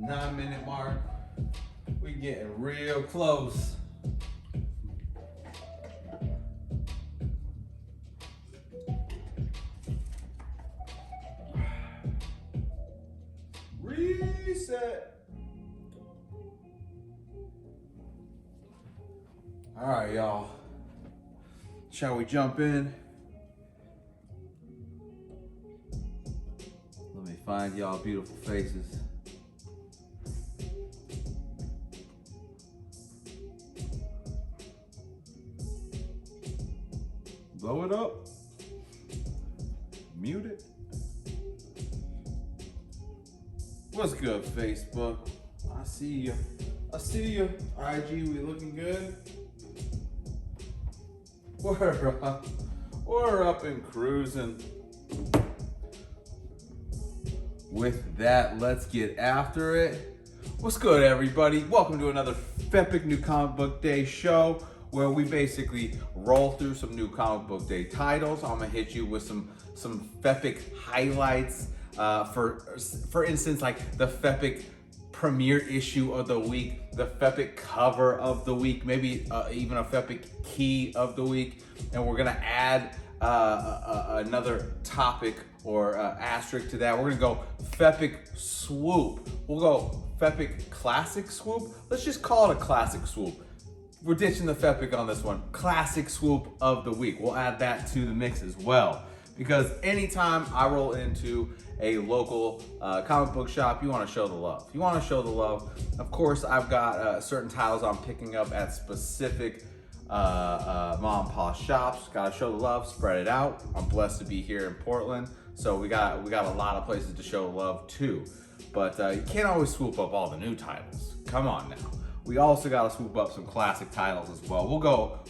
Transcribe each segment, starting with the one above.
9-minute mark. We getting real close. Reset. All right, y'all. Shall we jump in? Let me find y'all beautiful faces. Blow it up. Mute it. What's good, Facebook? I see you. I see you. IG, we looking good? We're up and cruising. With that, let's get after it. What's good, everybody? Welcome to another FEPIC New Comic Book Day show, where we basically roll through some new comic book day titles. I'm gonna hit you with some FEPIC highlights. For instance, like the FEPIC premiere issue of the week, the FEPIC cover of the week, maybe even a FEPIC key of the week. And we're gonna add another topic or asterisk to that. We're gonna go FEPIC Swoop. We'll go FEPIC Classic Swoop. Let's just call it a Classic Swoop. We're ditching the FEPIC on this one. Classic Swoop of the week. We'll add that to the mix as well. Because anytime I roll into a local comic book shop, you want to show the love. You want to show the love. Of course, I've got certain titles I'm picking up at specific mom and pop shops. Got to show the love, spread it out. I'm blessed to be here in Portland, so we got a lot of places to show love too. But you can't always swoop up all the new titles. Come on now. We also got to swoop up some classic titles as well.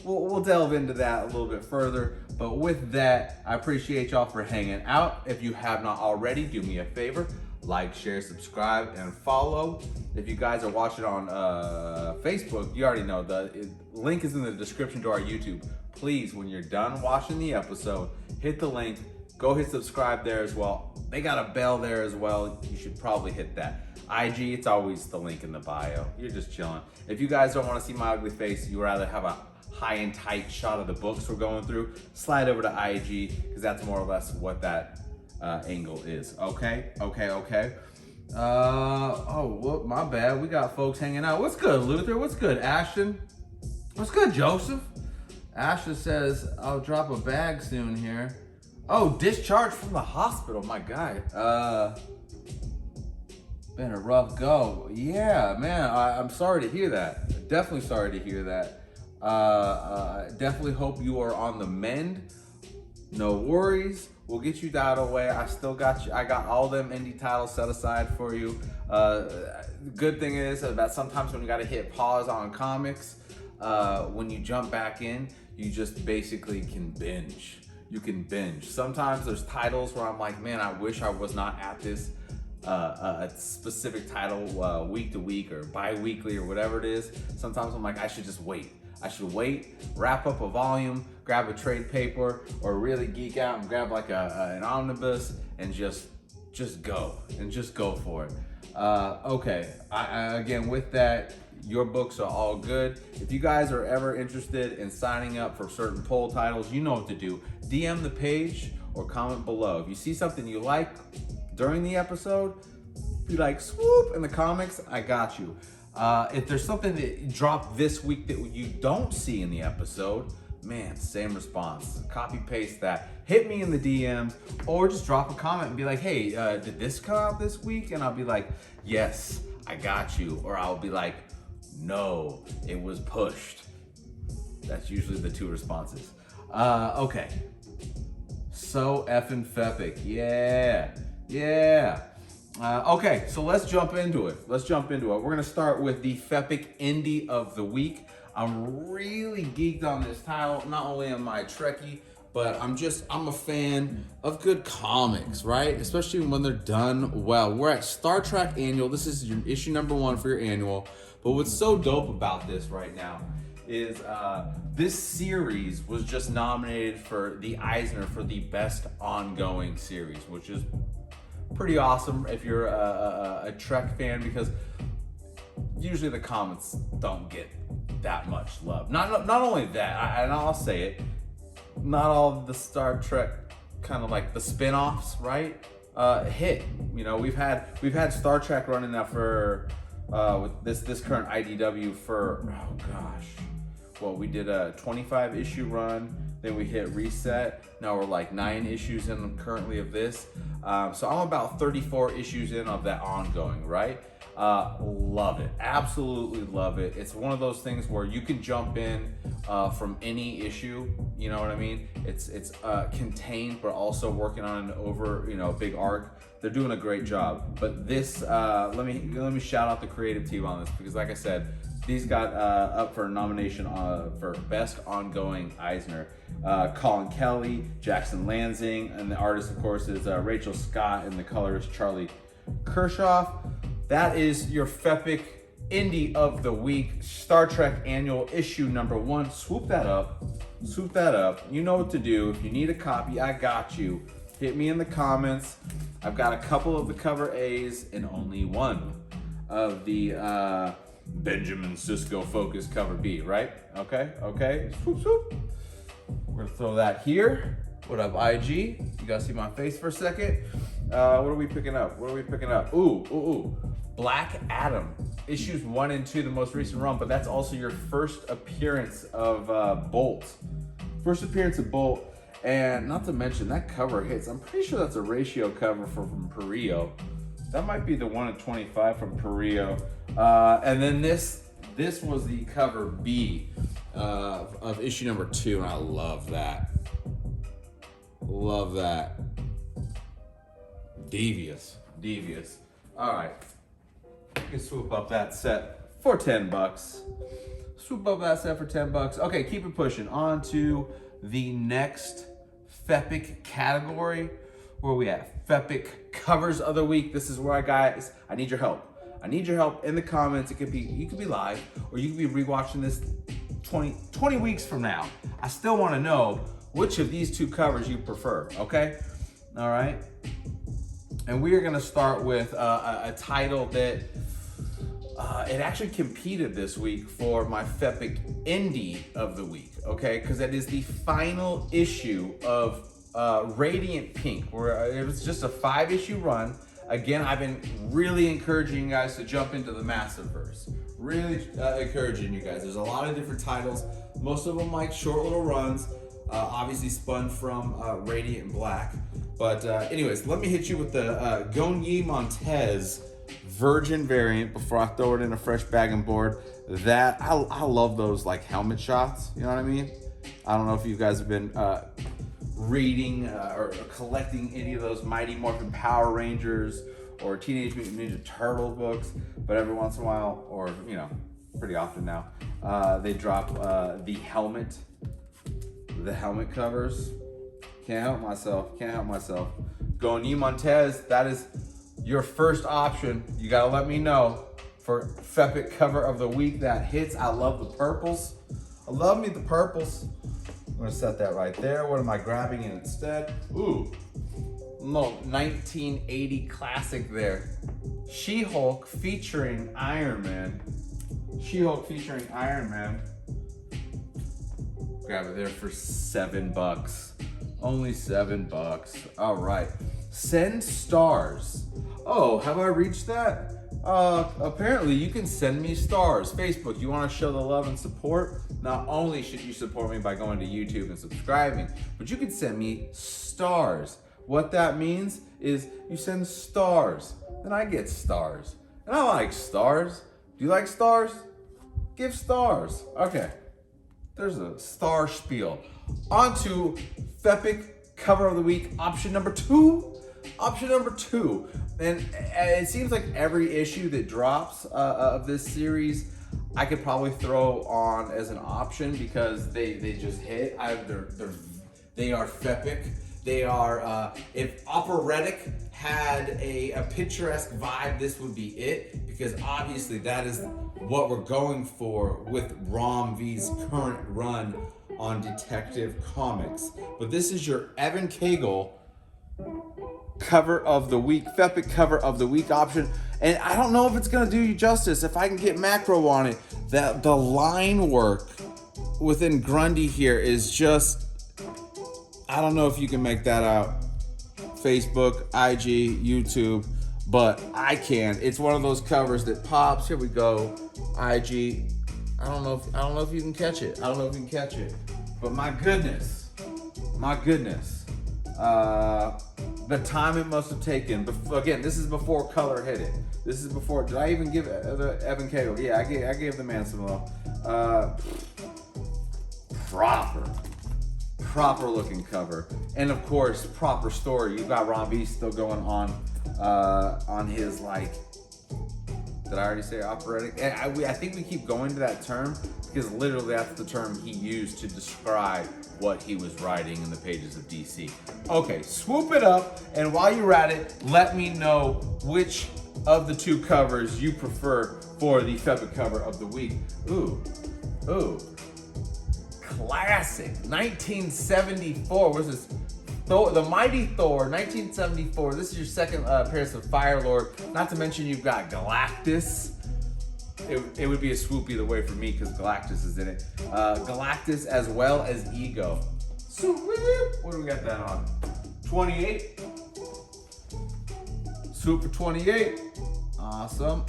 We'll delve into that a little bit further. But with that, I appreciate y'all for hanging out. If you have not already, do me a favor, like, share, subscribe, and follow. If you guys are watching on Facebook, you already know the link is in the description to our YouTube. Please, when you're done watching the episode, hit the link, go hit subscribe there as well. They got a bell there as well. You should probably hit that. IG, it's always the link in the bio. You're just chilling. If you guys don't want to see my ugly face, you rather have a high and tight shot of the books we're going through, slide over to IG, because that's more or less what that angle is. Okay. Oh, whoop, my bad. We got folks hanging out. What's good, Luther? What's good, Ashton? What's good, Joseph? Ashton says, I'll drop a bag soon here. Oh, discharged from the hospital, my guy. Been a rough go. Yeah, man, I'm sorry to hear that. Definitely sorry to hear that. Definitely hope you are on the mend. No worries. We'll get you that away. I still got you. I got all them indie titles set aside for you. The good thing is that sometimes when you got to hit pause on comics, when you jump back in, you just basically can binge. You can binge. Sometimes there's titles where I'm like, man, I wish I was not at this a specific title week to week or bi-weekly or whatever it is. Sometimes I'm like, I should just wait. I should wait, wrap up a volume, grab a trade paper, or really geek out and grab like an omnibus and just go for it. Okay, again, with that, your books are all good. If you guys are ever interested in signing up for certain poll titles, you know what to do. DM the page or comment below. If you see something you like during the episode, be like, swoop in the comics, I got you. If there's something that dropped this week that you don't see in the episode, man, same response. Copy paste that. Hit me in the DMs or just drop a comment and be like, hey, did this come out this week? And I'll be like, yes, I got you. Or I'll be like, no, it was pushed. That's usually the two responses. Okay. So effing FEPIC. Yeah. Okay, so let's jump into it. We're gonna start with the FEPIC Indie of the Week. I'm really geeked on this title. Not only am I a Trekkie, but I'm a fan of good comics, right? Especially when they're done well. We're at Star Trek Annual. This is your issue number 1 for your annual. But what's so dope about this right now is this series was just nominated for the Eisner for the best ongoing series, which is pretty awesome if you're a Trek fan, because usually the comments don't get that much love. Not only that, and I'll say it, not all of the Star Trek kind of like the spin-offs, right? Hit. You know, we've had Star Trek running now for with this current IDW for, oh gosh, well, we did a 25 issue run, then we hit reset. Now we're like 9 issues in currently of this. So I'm about 34 issues in of that ongoing, right? Love it, absolutely love it. It's one of those things where you can jump in from any issue, you know what I mean? It's contained, but also working on an big arc. They're doing a great job. But this, let me shout out the creative team on this, because like I said, these got up for a nomination for Best Ongoing Eisner. Collin, Kelley, Jackson Lanzing, and the artist, of course, is Rachel Scott, and the colorist Charlie Kershaw. That is your FEPIC Indie of the Week, Star Trek Annual Issue #1. Swoop that up. Swoop that up. You know what to do. If you need a copy, I got you. Hit me in the comments. I've got a couple of the cover A's and only one of the Benjamin Sisko Focus cover B, right? Okay. Swoop, swoop. We're gonna throw that here. What up, IG? You guys see my face for a second? What are we picking up? Ooh. Black Adam, issues 1 and 2, the most recent run, but that's also your first appearance of Bolt. First appearance of Bolt, and not to mention that cover hits. I'm pretty sure that's a ratio cover from Perillo. That might be the 1 in 25 from Perillo. And then this was the cover B of issue #2, and I love that. Love that. Devious. All right. You can swoop up that set for $10. Swoop up that set for $10. Okay, keep it pushing. On to the next FEPIC category. Where we at? FEPIC Covers of the Week. This is where I need your help. I need your help in the comments. You could be live, or you could be rewatching this 20 weeks from now. I still want to know which of these 2 covers you prefer, okay? All right. And we are gonna start with a title that it actually competed this week for my FEPIC Indie of the Week, okay? Because that is the final issue of Radiant Pink, where it was just a 5-issue run. Again, I've been really encouraging you guys to jump into the Massiveverse. Really encouraging you guys. There's a lot of different titles. Most of them like short little runs, obviously spun from Radiant and Black. But anyways, let me hit you with the Goñi Montes Virgin variant before I throw it in a fresh bag and board. That I love those like helmet shots. You know what I mean? I don't know if you guys have been reading or collecting any of those Mighty Morphin Power Rangers or Teenage Mutant Ninja Turtles books, but every once in a while, or pretty often now, they drop the helmet covers. Can't help myself. Goñi Montes, that is your first option. You gotta let me know for FEPIC Cover of the Week that hits. I love the purples. I'm gonna set that right there. What am I grabbing in instead? Ooh, no, 1980 classic there. She-Hulk featuring Iron Man. Grab it there for $7. Only $7. All right. Send stars. Oh, have I reached that? Apparently you can send me stars. Facebook, you want to show the love and support? Not only should you support me by going to YouTube and subscribing, but you can send me stars. What that means is you send stars, then I get stars. And I like stars. Do you like stars? Give stars. Okay. There's a star spiel. On to FEPIC Cover of the Week, option number 2. And it seems like every issue that drops of this series, I could probably throw on as an option because they just hit. They are FEPIC. They are, if operatic had a picturesque vibe, this would be it, because obviously that is what we're going for with Rom V's current run on Detective Comics. But this is your Evan Cagle cover of the week, FEPIC cover of the week option. And I don't know if it's gonna do you justice if I can get macro on it. That the line work within Grundy here is just, I don't know if you can make that out. Facebook, IG, YouTube, but I can. It's one of those covers that pops. Here we go. IG. I don't know if you can catch it. I don't know if you can catch it. But my goodness. The time it must have taken. Again, this is before color hit it. This is before. Did I even give the Evan Cagle? Yeah, I gave the man some love. Proper looking cover, and of course proper story. You've got Ron B still going on his, like, did I already say operatic? And I think we keep going to that term because literally that's the term he used to describe what he was writing in the pages of DC. Okay, swoop it up, and while you're at it, let me know which of the two covers you prefer for the FEPIC cover of the week. Ooh. Classic, 1974. What's this? Thor, the Mighty Thor, 1974. This is your second appearance of Fire Lord. Not to mention you've got Galactus. It would be a swoop either way for me because Galactus is in it. Galactus as well as Ego. Swoop. What do we got that on? 28. Swoop for 28. Awesome.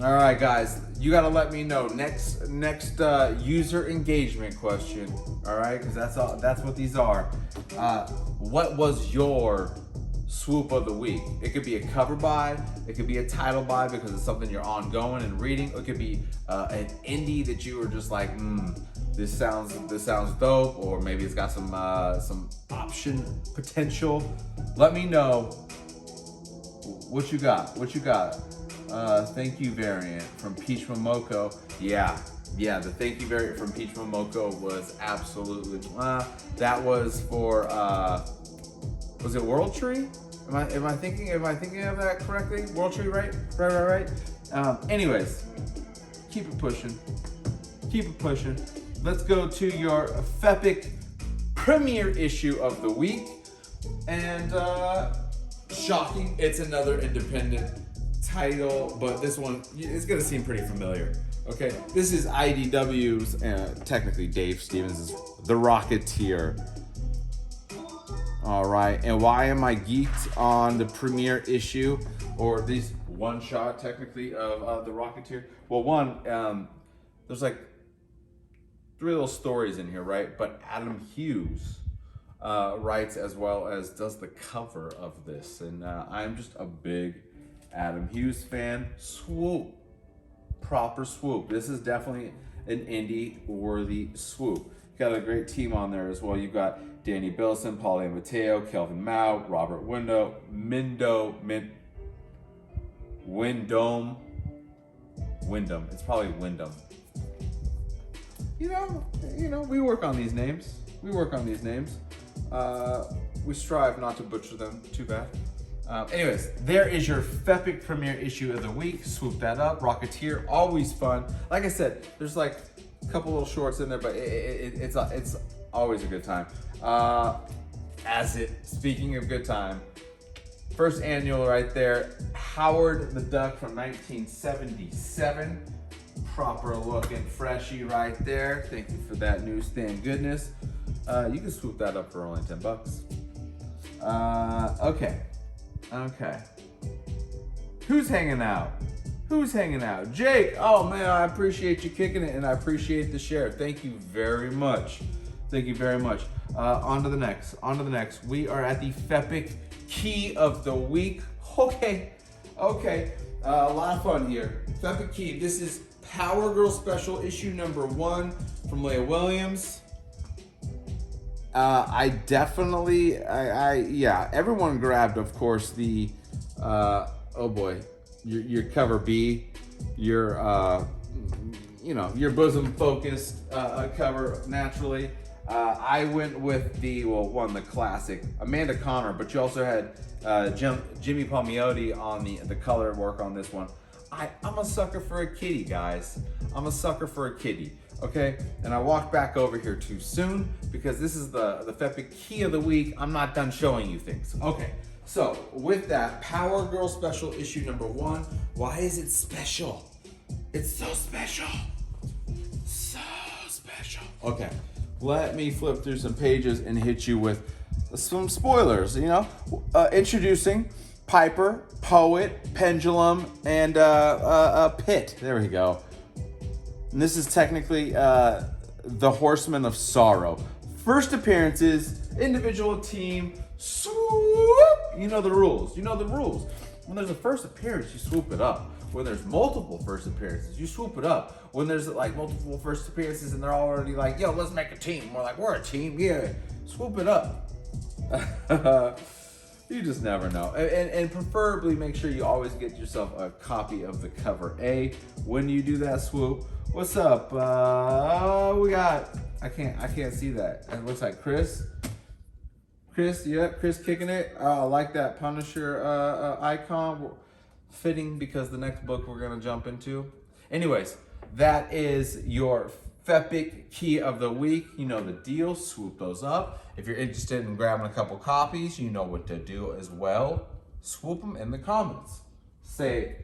All right, guys, you got to let me know next user engagement question. All right, because that's what these are. What was your swoop of the week? It could be a cover buy, it could be a title buy because it's something you're ongoing and reading. It could be an indie that you were just like, this sounds dope, or maybe it's got some option potential. Let me know what you got. Thank you variant from Peach Momoko. Yeah, the thank you variant from Peach Momoko was absolutely, that was for, was it World Tree? Am I thinking of that correctly? World Tree, right? Right. Anyways, keep it pushing. Let's go to your FEPIC premiere issue of the week. And shocking, it's another independent title, but this one is gonna seem pretty familiar. Okay, this is IDW's, technically Dave Stevens' The Rocketeer. All right, and why am I geeked on the premiere issue, or these one shot technically of The Rocketeer? Well, one, there's like 3 little stories in here, right? But Adam Hughes writes as well as does the cover of this, and I'm just a big Adam Hughes fan. Swoop, proper swoop. This is definitely an indie worthy swoop. Got a great team on there as well. You've got Danny Bilson, Pauline Mateo, Kelvin Mao, Robert Wyndham. It's probably Wyndham. You know, we work on these names. We strive not to butcher them too bad. Anyways, there is your FEPIC premiere issue of the week. Swoop that up. Rocketeer, always fun. Like I said, there's like a couple little shorts in there, but it's always a good time. Speaking of good time, first annual right there, Howard the Duck from 1977. Proper looking freshie right there. Thank you for that newsstand goodness. You can swoop that up for only $10. Okay. Who's hanging out? Jake. Oh man, I appreciate you kicking it, and I appreciate the share. Thank you very much. On to the next. We are at the FEPIC key of the week. Okay. A lot of fun here. FEPIC key. This is Power Girl Special issue number 1 from Leah Williams. Everyone grabbed, of course, the, your cover B, your bosom focused cover naturally. I went with the classic Amanda Connor, but you also had Jimmy Palmiotti on the color work on this one. I'm a sucker for a kitty, guys. okay? And I walked back over here too soon because this is the FEPIC key of the week. I'm not done showing you things. Okay, so with that, Power Girl Special issue number 1. Why is it special? It's so special. So special. Okay, let me flip through some pages and hit you with some spoilers, you know? Introducing Piper, Poet, Pendulum, and Pit. There we go. And this is technically the Horsemen of Sorrow. First appearances, individual, team, swoop. You know the rules. You know the rules. When there's a first appearance, you swoop it up. When there's multiple first appearances, you swoop it up. When there's like multiple first appearances and they're already like, yo, let's make a team. We're like, we're a team. Yeah, swoop it up. You just never know. And preferably make sure you always get yourself a copy of the cover A when you do that swoop. What's up? We got, I can't see that. It looks like Chris. Chris kicking it. I like that Punisher icon. Fitting because the next book we're gonna jump into. Anyways, that is your FEPIC key of the week. You know the deal, swoop those up. If you're interested in grabbing a couple copies, you know what to do as well. Swoop them in the comments. Say,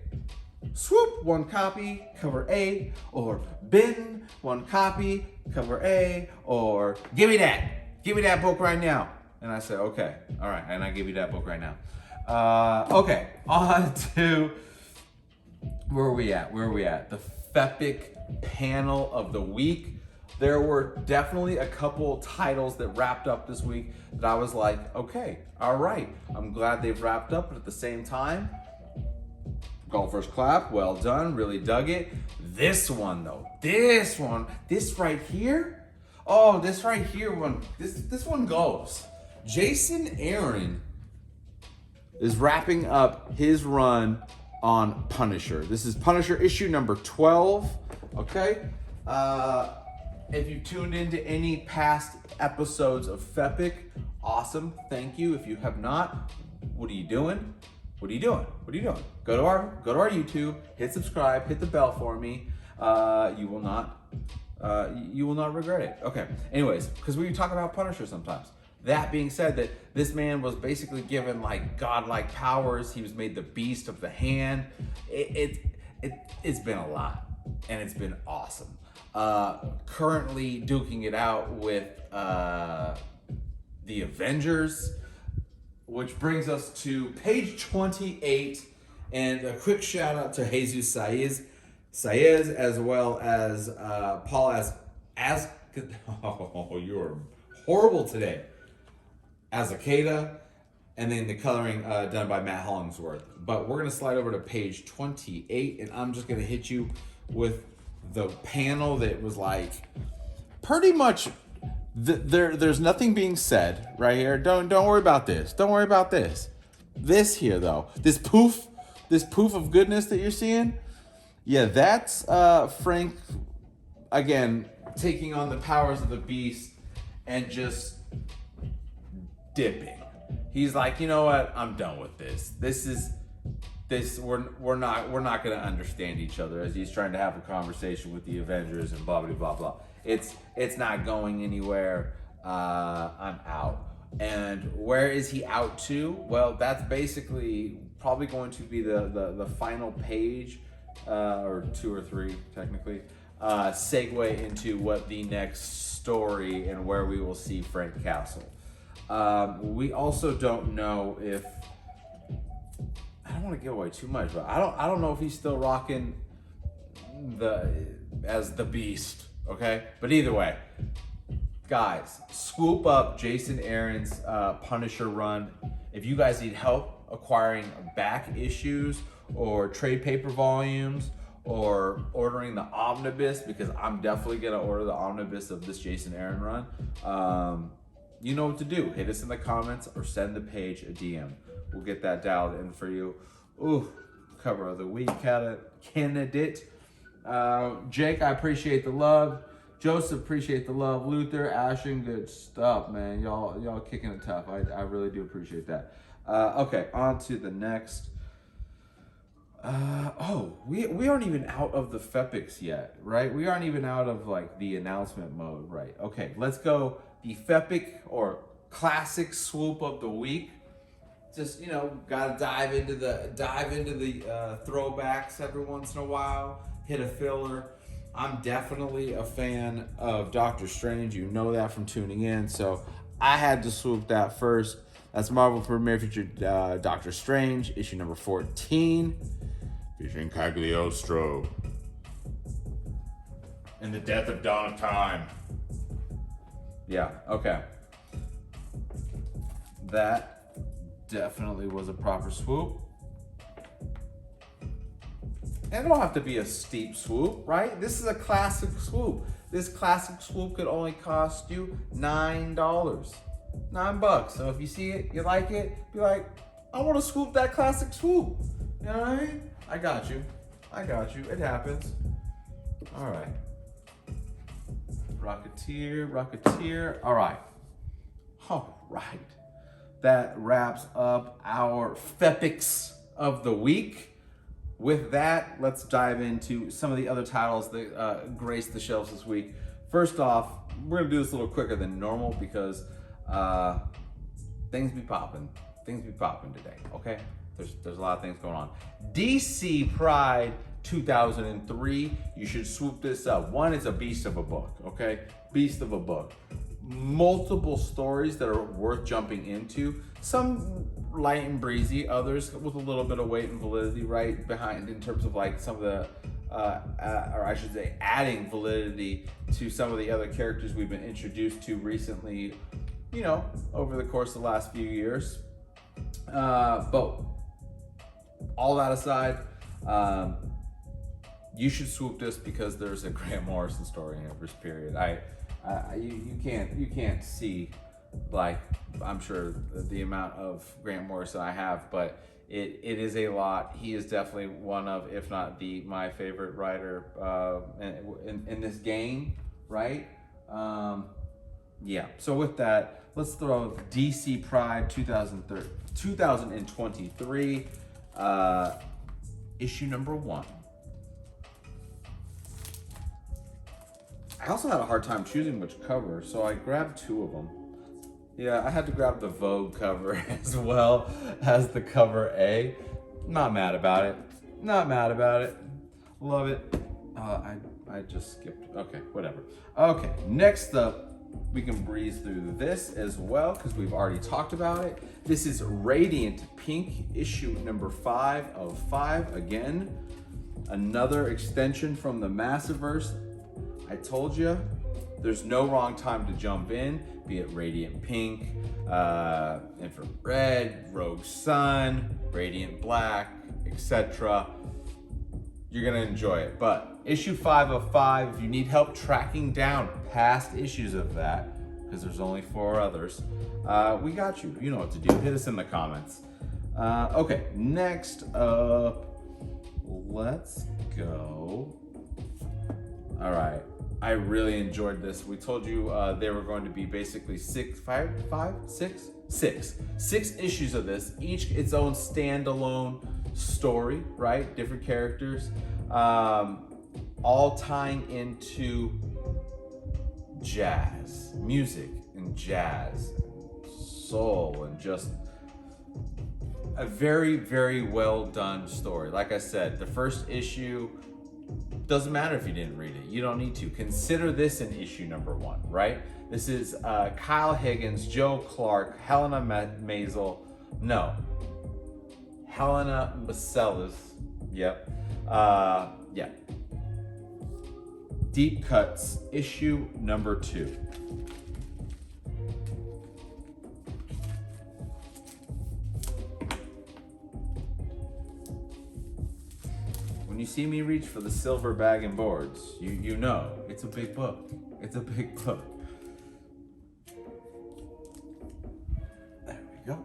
swoop, 1 copy, cover A, or bin, 1 copy, cover A, or give me that book right now. And I said, okay, all right, and I give you that book right now. Okay, on to, where are we at? The FEPIC panel of the week. There were definitely a couple titles that wrapped up this week that I was like, okay, all right. I'm glad they've wrapped up, but at the same time, golfer's clap, well done, really dug it. This one though, this right here, oh, this right here one, this one goes. Jason Aaron is wrapping up his run on Punisher. This is Punisher issue number 12, okay? If you've tuned into any past episodes of FEPIC, awesome, thank you. If you have not, what are you doing? What are you doing? Go to our YouTube, hit subscribe, hit the bell for me. You will not regret it. Okay, anyways, because we talk about Punisher sometimes. That being said, that this man was basically given like godlike powers. He was made the beast of the hand. It's been a lot, and it's been awesome. Currently duking it out with the Avengers, which brings us to page 28, and a quick shout out to Jesus Saiz, as well as Paul as oh, you're horrible today. Azaceta, and then the coloring done by Matt Hollingsworth. But we're gonna slide over to page 28, and I'm just gonna hit you with the panel that was like pretty much there's nothing being said right here. Don't worry about this. Don't worry about this. This here though, this poof of goodness that you're seeing, yeah, that's Frank again taking on the powers of the beast and just dipping. He's like, you know what? I'm done with this. We're not gonna understand each other as he's trying to have a conversation with the Avengers and blah blah blah blah. It's not going anywhere. I'm out. And where is he out to? Well, that's basically probably going to be the final page, or 2 or 3 technically, segue into what the next story and where we will see Frank Castle. We also don't know if, I don't want to give away too much, but I don't know if he's still rocking as the Beast, okay? But either way, guys, swoop up Jason Aaron's Punisher run. If you guys need help acquiring back issues or trade paper volumes or ordering the omnibus, because I'm definitely gonna order the omnibus of this Jason Aaron run, you know what to do. Hit us in the comments or send the page a DM. We'll get that dialed in for you. Ooh, cover of the week candidate. Jake, I appreciate the love. Joseph, appreciate the love. Luther, Ashton, good stuff, man. Y'all kicking it tough. I really do appreciate that. Okay, on to the next. We aren't even out of the FEPICs yet, right? We aren't even out of like the announcement mode, right? Okay, let's go the FEPIC or classic swoop of the week. Just, you know, gotta dive into the throwbacks every once in a while, hit a filler. I'm definitely a fan of Doctor Strange. You know that from tuning in, so I had to swoop that first. That's Marvel Premiere featured Doctor Strange, issue number 14, featuring Cagliostro. And the death of Dawn of Time. Yeah, okay. That definitely was a proper swoop. And it don't have to be a steep swoop, right? This is a classic swoop. This classic swoop could only cost you $9. $9. So if you see it, you like it, be like, I want to swoop that classic swoop. You know what I mean? I got you. It happens. All right. Rocketeer. All right. That wraps up our FEPICs of the week. With that, let's dive into some of the other titles that graced the shelves this week. First off, we're gonna do this a little quicker than normal because things be popping today, okay? There's a lot of things going on. DC Pride 2003, you should swoop this up. One, it's a beast of a book, okay? Beast of a book. Multiple stories that are worth jumping into. Some light and breezy, others with a little bit of weight and validity right behind in terms of like some of the, or I should say adding validity to some of the other characters we've been introduced to recently, you know, over the course of the last few years. But all that aside, you should swoop this because there's a Grant Morrison story in every period. You can't see, like, I'm sure the amount of Grant Morrison I have, but it is a lot. He is definitely one of, if not my favorite writer in this game, right? Yeah. So with that, let's throw DC Pride 2023, issue number 1. I also had a hard time choosing which cover, so I grabbed 2 of them. Yeah, I had to grab the Vogue cover as well as the cover A. Not mad about it. Love it. I just skipped. Okay, whatever. Okay, next up, we can breeze through this as well because we've already talked about it. This is Radiant Pink, issue number 5 of 5. Again, another extension from the Massiverse. I told you, there's no wrong time to jump in, be it Radiant Pink, Infrared, Rogue Sun, Radiant Black, etc. You're gonna enjoy it. But issue 5 of 5, if you need help tracking down past issues of that, because there's only 4 others, we got you. You know what to do. Hit us in the comments. Okay, next up, let's go. All right. I really enjoyed this. We told you they were going to be basically 6 issues of this, each its own standalone story, right? Different characters, all tying into jazz, music and jazz, and soul, and just a very, very well done story. Like I said, the first issue, doesn't matter if you didn't read it. You don't need to. Consider this in issue number 1, right? This is Kyle Higgins, Joe Clark, Helena Marcellis. Yep. Yeah. Deep Cuts, issue number 2. When you see me reach for the silver bag and boards, you know it's a big book. It's a big book. There we go.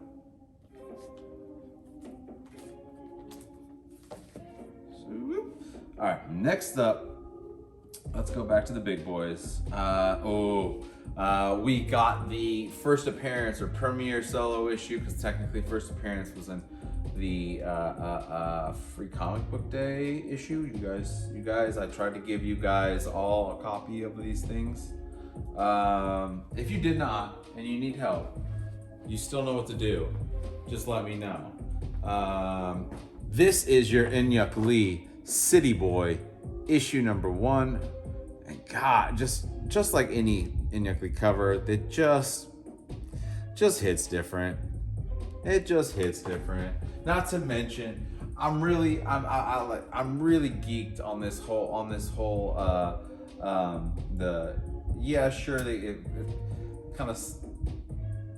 All right, next up, let's go back to the big boys. We got the first appearance or premiere solo issue, because technically first appearance was in the free comic book day issue. You guys, I tried to give you guys all a copy of these things. If you did not and you need help, you still know what to do. Just let me know. This is your Inyuk Lee City Boy issue number 1. And God, just like any Inyuk Lee cover, that just hits different. It just hits different. Not to mention, I'm really geeked on this whole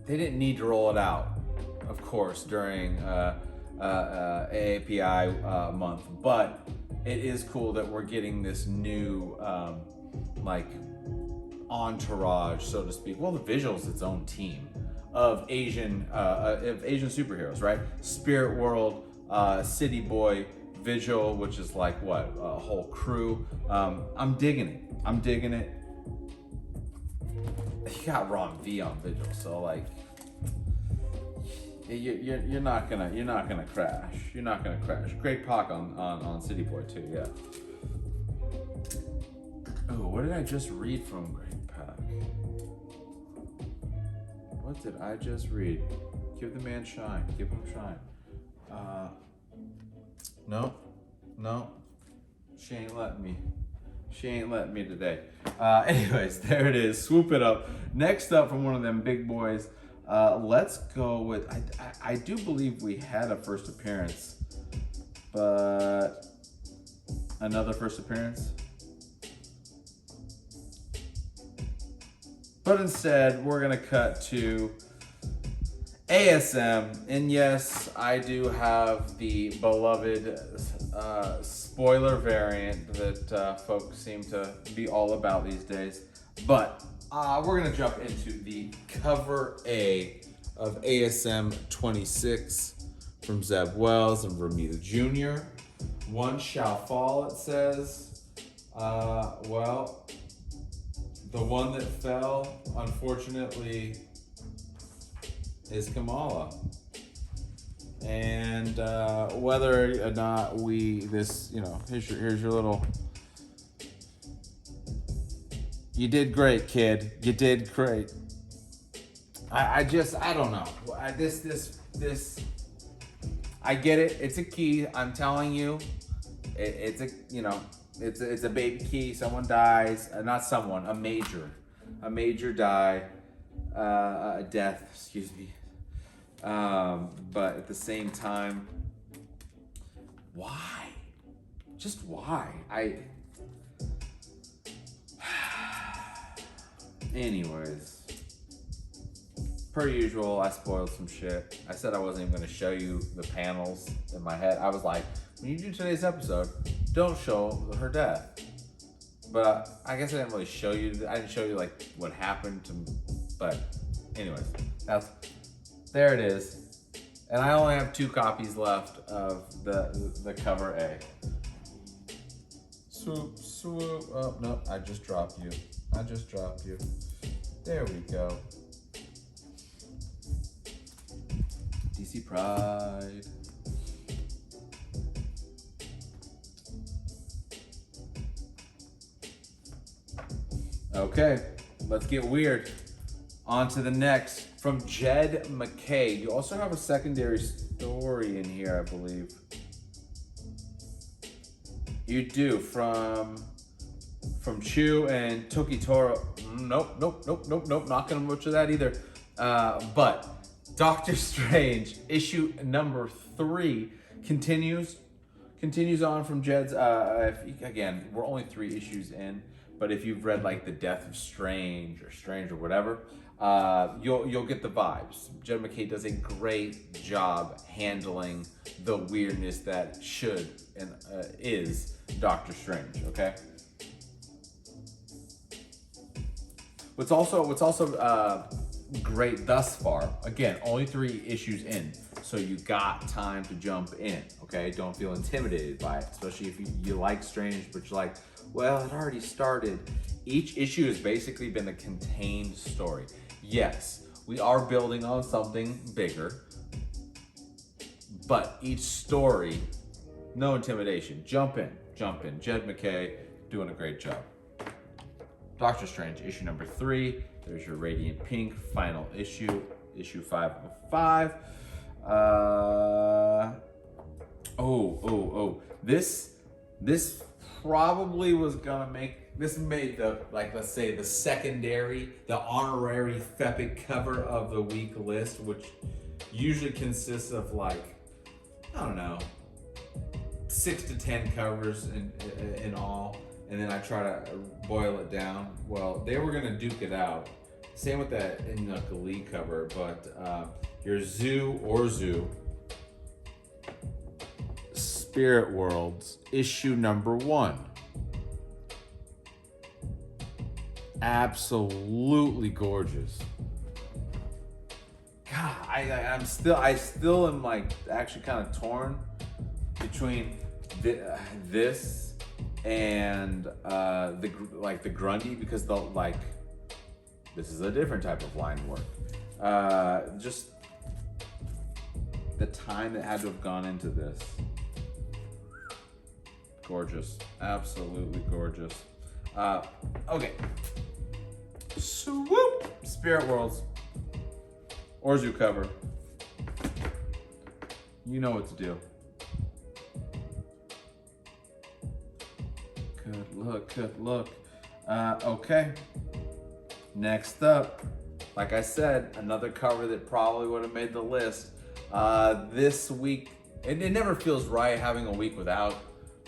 they didn't need to roll it out, of course, during AAPI month, but it is cool that we're getting this new entourage, so to speak. Well, the Visual's its own team of Asian superheroes, right? Spirit World, City Boy, Visual, which is like what, a whole crew. I'm digging it. You got Ron V on Vigil, so like you're not gonna crash. You're not gonna crash. Great Pac on City Boy too, yeah. Oh, what did I just read from Great Pac? What did I just read? Give the man shine. Give him shine. No. She ain't letting me. She ain't letting me today. Anyways, there it is. Swoop it up. Next up from one of them big boys. Let's go with, I do believe we had a first appearance, but another first appearance. But instead, we're gonna cut to ASM, and yes, I do have the beloved spoiler variant that folks seem to be all about these days. But we're gonna jump into the cover A of ASM 26 from Zeb Wells and Romita Jr. One shall fall, it says. Well, the one that fell, unfortunately, is Kamala. And whether or not here's your little, you did great, kid. You did great. I don't know. I get it. It's a key. I'm telling you, it's a baby key. Someone dies. Not someone. A major die. A death. Excuse me. But at the same time, why? Just why? Anyways, per usual, I spoiled some shit. I said I wasn't even going to show you the panels in my head. I was like, when you do today's episode, don't show her death. But I guess I didn't really show you. I didn't show you like what happened to. But anyways, there it is. And I only have 2 copies left of the cover A. Swoop. Oh no, I just dropped you. There we go. DC Pride. Okay, let's get weird. On to the next. From Jed McKay. You also have a secondary story in here, I believe. You do, from Chu and Toki Toro. Nope. Not gonna butcher that either. But Doctor Strange, issue number 3, continues on from Jed's. Again, we're only 3 issues in, but if you've read like The Death of Strange or whatever, you'll get the vibes. Jed McKay does a great job handling the weirdness that should and is Doctor Strange. Okay. What's also great thus far, again, only 3 issues in, So you got time to jump in, okay? Don't feel intimidated by it, especially if you like Strange, but you're like, well, it already started. Each issue has basically been a contained story. Yes, we are building on something bigger, but each story, no intimidation. Jump in. Jed McKay doing a great job. Doctor Strange, issue number 3. There's your Radiant Pink final issue 5 of 5. This probably was gonna make, this made the, like, let's say the secondary, the honorary FEPIC cover of the week list, which usually consists of like, I don't know, 6 to 10 covers in all, and then I try to boil it down. Well, they were gonna duke it out. Same with that in the Cagle cover, but your Zoo Spirit Worlds issue number 1. Absolutely gorgeous. God, I still am like actually kind of torn between this and the Grundy, because this is a different type of line work. Just the time that had to have gone into this. Gorgeous, absolutely gorgeous. Okay. Swoop! Spirit Worlds. Orzu cover. You know what to do. Good look. Okay. Next up, like I said, another cover that probably would have made the list. This week, it never feels right having a week without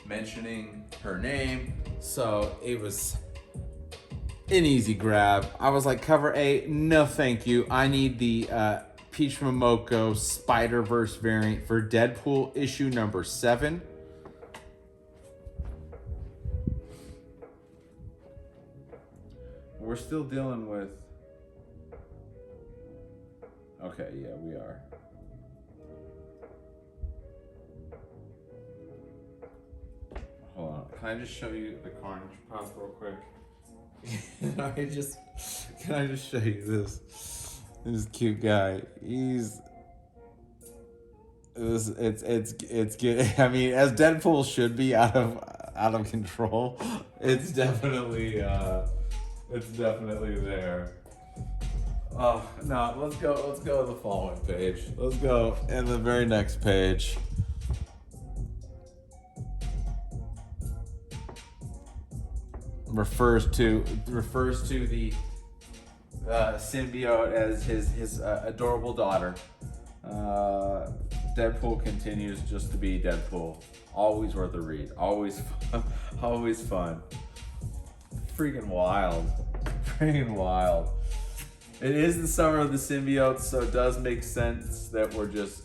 mentioning her name, so it was an easy grab. I was like, cover A, no thank you. I need the Peach Momoko Spider-Verse variant for Deadpool issue number 7. We're still dealing with... Okay, yeah, we are. Hold on, can I just show you the Carnage pause real quick? Can I just show you this cute guy? It's good. I mean, as Deadpool should be, out of control. It's definitely there. Oh no, let's go to the following page. Let's go in the very next page. Refers to the symbiote as his adorable daughter. Deadpool continues just to be Deadpool. Always worth a read. Always fun. Freaking wild. It is the summer of the symbiotes, so it does make sense that we're just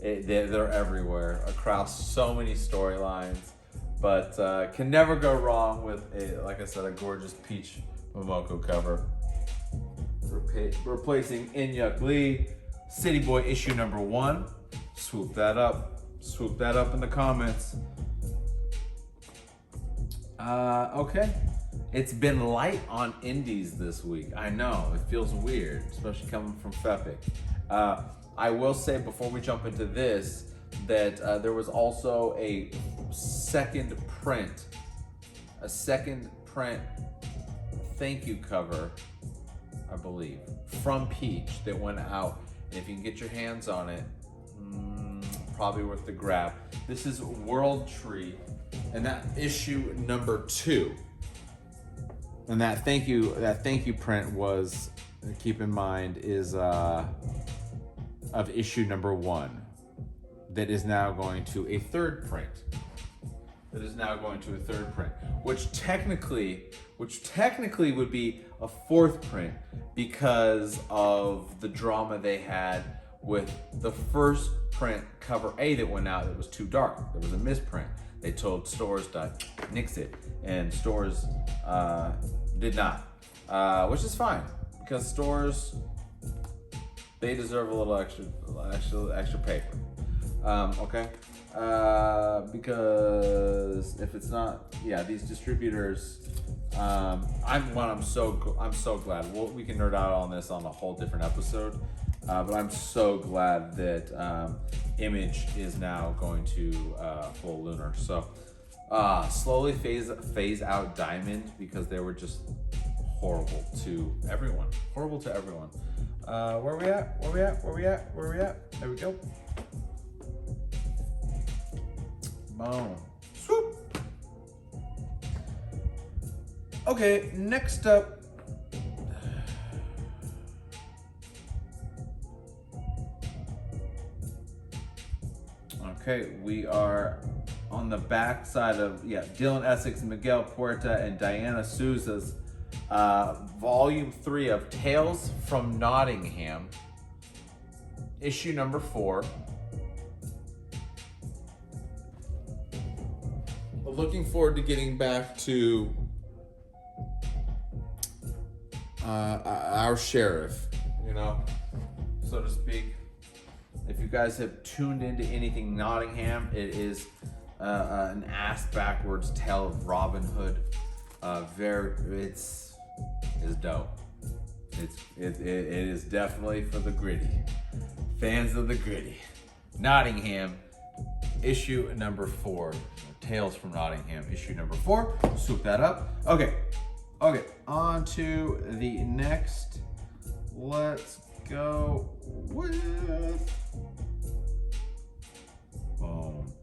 they're everywhere across so many storylines. But can never go wrong with like I said, a gorgeous Peach Momoko cover. Replacing Inyuk Lee, City Boy issue number 1. Swoop that up in the comments. Okay. It's been light on indies this week. I know, it feels weird, especially coming from FEPIC. I will say before we jump into this, that there was also a second print thank you cover, I believe, from Peach that went out. And if you can get your hands on it, probably worth the grab. This is World Tree, and that issue number 2. And that thank you print was, keep in mind, is of issue number 1. That is now going to a third print. Which technically would be a 4th print because of the drama they had with the first print cover A that went out that was too dark. There was a misprint. They told stores to nix it, and stores did not, which is fine because stores, they deserve a little extra paper. Okay, because if it's not, yeah, these distributors. I'm so glad. We can nerd out on this on a whole different episode, but I'm so glad that Image is now going to full lunar. So slowly phase out Diamond because they were just horrible to everyone. Horrible to everyone. Where we at? There we go. Boom. Swoop. Okay, next up. Okay, we are on the back side of, Dylan Essex, Miguel Puerta, and Diana Souza's volume 3 of Tales from Nottingham, issue number 4. Looking forward to getting back to our sheriff, so to speak. If you guys have tuned into anything Nottingham, it is an ass backwards tale of Robin Hood. It's dope. It is definitely for the gritty fans of the gritty. Nottingham, issue number 4. Tales from Nottingham, issue number 4. Swoop that up. Okay, on to the next. Let's go with boom.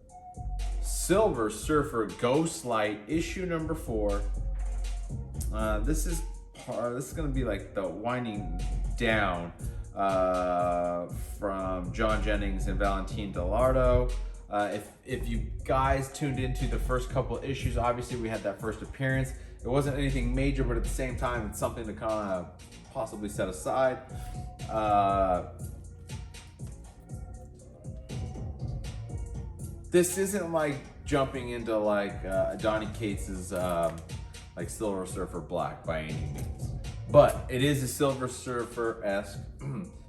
Silver Surfer Ghostlight, issue number 4. This is going to be like the winding down from John Jennings and Valentine Delardo. If you guys tuned into the first couple of issues, obviously we had that first appearance. It wasn't anything major, but at the same time, it's something to kind of possibly set aside. This isn't like jumping into like Donny Cates's like Silver Surfer Black by any means, but it is a Silver Surfer-esque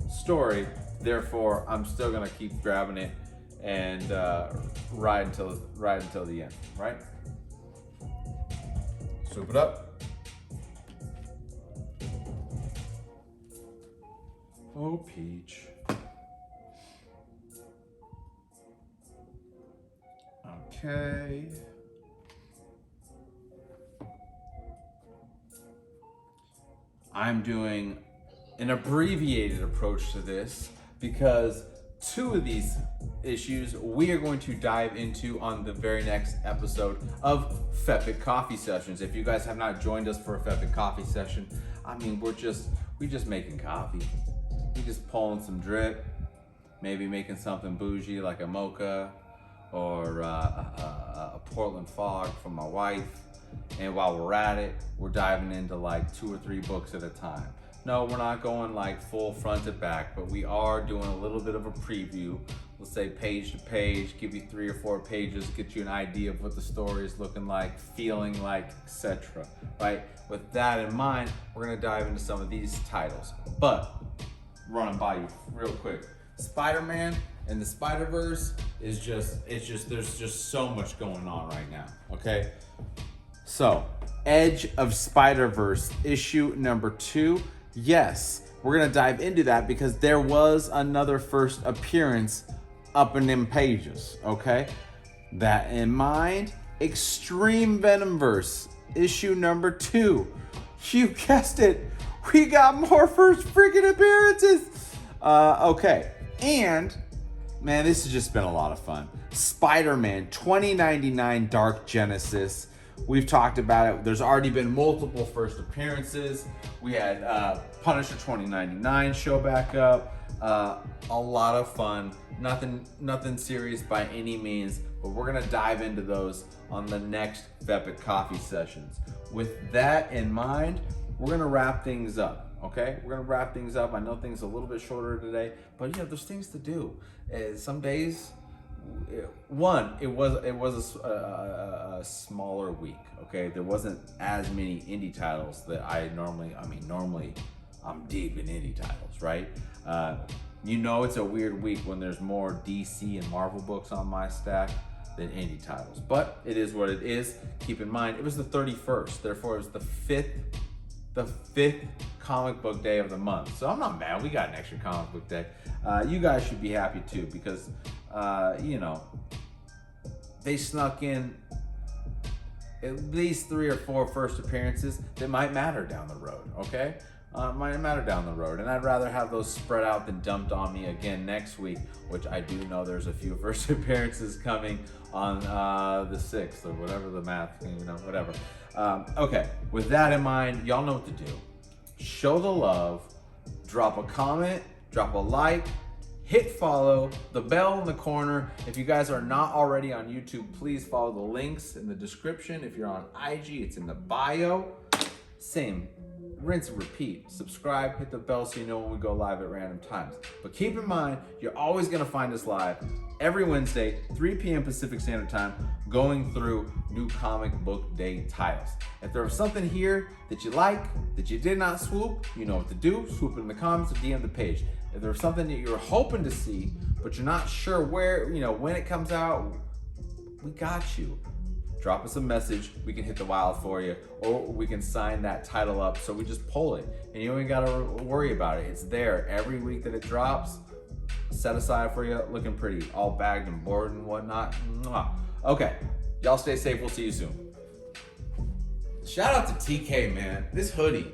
story. Therefore, I'm still gonna keep grabbing it and ride until the end, right? Swoop it up. Oh, Peach. Okay. I'm doing an abbreviated approach to this because 2 of these issues we are going to dive into on the very next episode of FEPIC Coffee Sessions. If you guys have not joined us for a FEPIC Coffee Session, I mean, we just making coffee. We just pulling some drip, maybe making something bougie like a mocha or a Portland fog for my wife. And while we're at it, we're diving into like 2 or 3 books at a time. No, we're not going like full front to back, but we are doing a little bit of a preview. Let's say page to page, give you 3 or 4 pages, get you an idea of what the story is looking like, feeling like, etc. Right? With that in mind, we're gonna dive into some of these titles. But running by you real quick, Spider-Man and the Spider-Verse is there's just so much going on right now. Okay, so Edge of Spider-Verse issue number 2. Yes, we're gonna dive into that because there was another first appearance up in them pages, okay? That in mind, Extreme Venomverse, issue number 2. You guessed it, we got more first freaking appearances. Okay, and man, this has just been a lot of fun. Spider-Man 2099 Dark Genesis. We've talked about it. There's already been multiple first appearances. We had Punisher 2099 show back up. A lot of fun. Nothing serious by any means, but we're gonna dive into those on the next FEPIC Coffee Sessions. With that in mind, we're gonna wrap things up. Okay, we're gonna wrap things up. I know things are a little bit shorter today, but there's things to do. Some days. It was a smaller week. Okay, there wasn't as many indie titles that normally I'm deep in indie titles, right? You know it's a weird week when there's more DC and Marvel books on my stack than indie titles, but it is what it is. Keep in mind, it was the 31st, therefore it was the fifth comic book day of the month. So I'm not mad, we got an extra comic book day. You guys should be happy too, because you know, they snuck in at least 3 or 4 first appearances that might matter down the road, okay? Might matter down the road, and I'd rather have those spread out than dumped on me again next week, which I do know there's a few first appearances coming on the 6th or whatever the math, you know, whatever. Okay, with that in mind, y'all know what to do. Show the love, drop a comment, drop a like, hit follow, the bell in the corner. If you guys are not already on YouTube, please follow the links in the description. If you're on IG, it's in the bio. Same. Rinse and repeat. Subscribe, hit the bell so you know when we go live at random times. But keep in mind, you're always gonna find us live every Wednesday, 3 p.m. Pacific Standard Time, going through new comic book day titles. If there was something here that you like, that you did not swoop, you know what to do. Swoop it in the comments or DM the page. If there's something that you're hoping to see, but you're not sure where, you know, when it comes out, we got you. Drop us a message, we can hit the wild for you, or we can sign that title up so we just pull it. And you ain't gotta worry about it. It's there every week that it drops, set aside for you, looking pretty, all bagged and board and whatnot. Mwah. Okay, y'all stay safe, we'll see you soon. Shout out to TK, man. This hoodie.